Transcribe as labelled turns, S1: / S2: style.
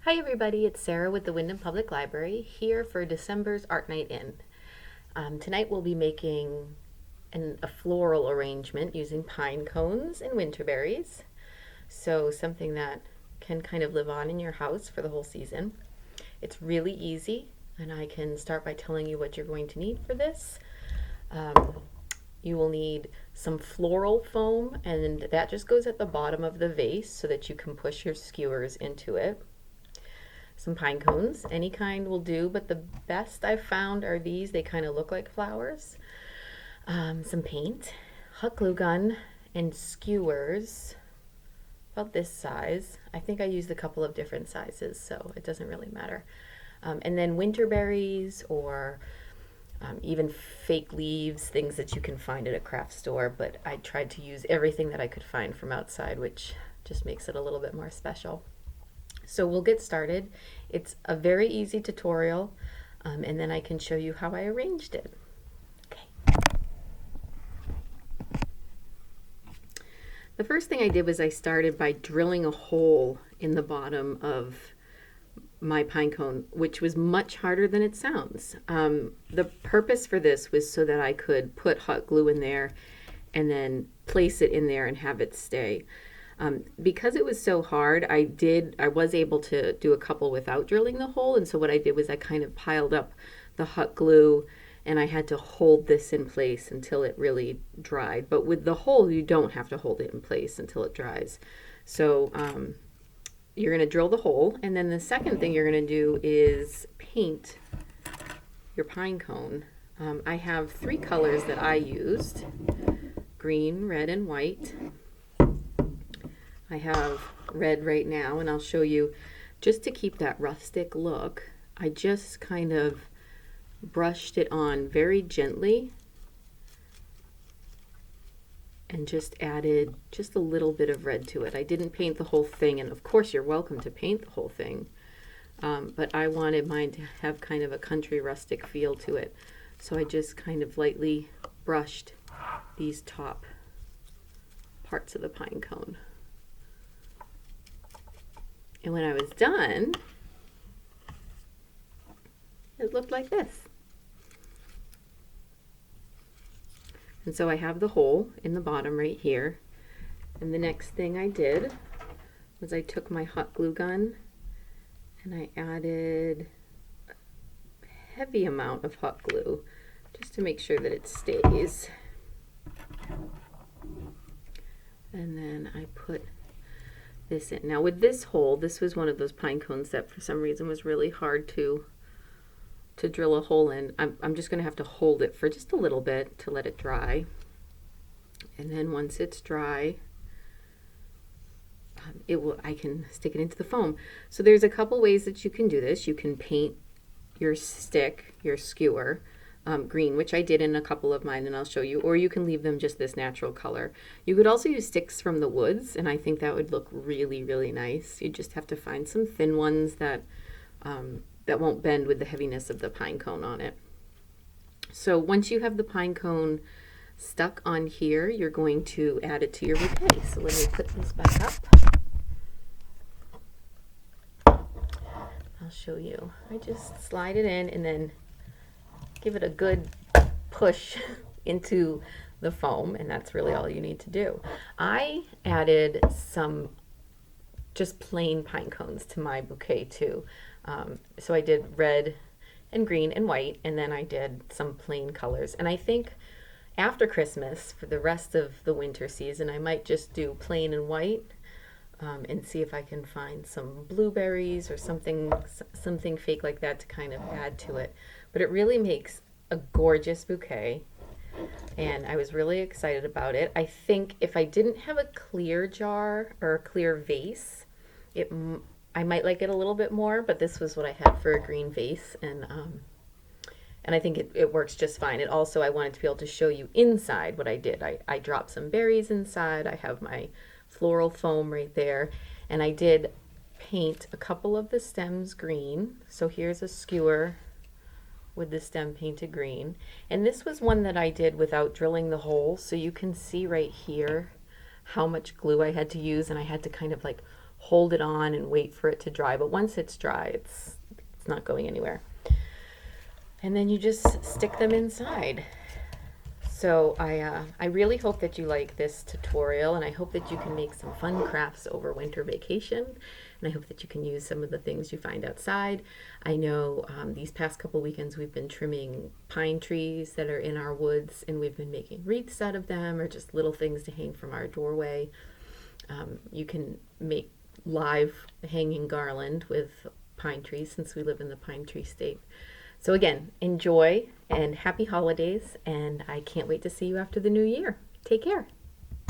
S1: Hi everybody, it's Sarah with the Wyndham Public Library here for December's Art Night In. Tonight we'll be making a floral arrangement using pine cones and winterberries. So something that can kind of live on in your house for the whole season. It's really easy, and I can start by telling you what you're going to need for this. You will need some floral foam, and that just goes at the bottom of the vase so that you can push your skewers into it. Some pine cones, any kind will do, but the best I've found are these. They kind of look like flowers. Some paint, hot glue gun, and skewers about this size. I think I used a couple of different sizes, so it doesn't really matter. And then winterberries or even fake leaves, things that you can find at a craft store, but I tried to use everything that I could find from outside, which just makes it a little bit more special. So we'll get started. It's a very easy tutorial, and then I can show you how I arranged it. Okay. The first thing I did was I started by drilling a hole in the bottom of my pine cone, which was much harder than it sounds. The purpose for this was so that I could put hot glue in there and then place it in there and have it stay. Because it was so hard, I was able to do a couple without drilling the hole, and so what I did was I kind of piled up the hot glue and I had to hold this in place until it really dried. But with the hole, you don't have to hold it in place until it dries. So you're going to drill the hole, and then the second thing you're going to do is paint your pine cone. I have three colors that I used: green, red, and white. I have red right now, and I'll show you, just to keep that rustic look, I just kind of brushed it on very gently and just added just a little bit of red to it. I didn't paint the whole thing, and of course you're welcome to paint the whole thing, but I wanted mine to have kind of a country rustic feel to it. So I just kind of lightly brushed these top parts of the pine cone. And when I was done, it looked like this. And so I have the hole in the bottom right here. And the next thing I did was I took my hot glue gun and I added a heavy amount of hot glue just to make sure that it stays. And then I put this in. Now with this hole, this was one of those pine cones that for some reason was really hard to drill a hole in. I'm just going to have to hold it for just a little bit to let it dry. And then once it's dry, I can stick it into the foam. So there's a couple ways that you can do this. You can paint your stick, your skewer, green, which I did in a couple of mine, and I'll show you, or you can leave them just this natural color. You could also use sticks from the woods, and I think that would look really, really nice. You just have to find some thin ones that won't bend with the heaviness of the pine cone on it. So once you have the pine cone stuck on here, you're going to add it to your bouquet. So let me put this back up. I'll show you. I just slide it in and then give it a good push into the foam, and that's really all you need to do. I added some just plain pine cones to my bouquet too. So I did red and green and white, and then I did some plain colors. And I think after Christmas, for the rest of the winter season, I might just do plain and white, and see if I can find some blueberries or something fake like that to kind of add to it. But it really makes a gorgeous bouquet, and I was really excited about it. I think if I didn't have a clear jar or a clear vase, I might like it a little bit more, but this was what I had for a green vase, and I think it works just fine. I wanted to be able to show you inside what I did. I dropped some berries inside. I have my floral foam right there, and I did paint a couple of the stems green. So here's a skewer with the stem painted green, and this was one that I did without drilling the hole, so you can see right here how much glue I had to use, and I had to kind of like hold it on and wait for it to dry. But once it's dry, it's not going anywhere. And then you just stick them inside. So I really hope that you like this tutorial, and I hope that you can make some fun crafts over winter vacation, and I hope that you can use some of the things you find outside. I know these past couple weekends we've been trimming pine trees that are in our woods, and we've been making wreaths out of them, or just little things to hang from our doorway. You can make live hanging garland with pine trees, since we live in the pine tree state. So again, enjoy and happy holidays, and I can't wait to see you after the new year. Take care.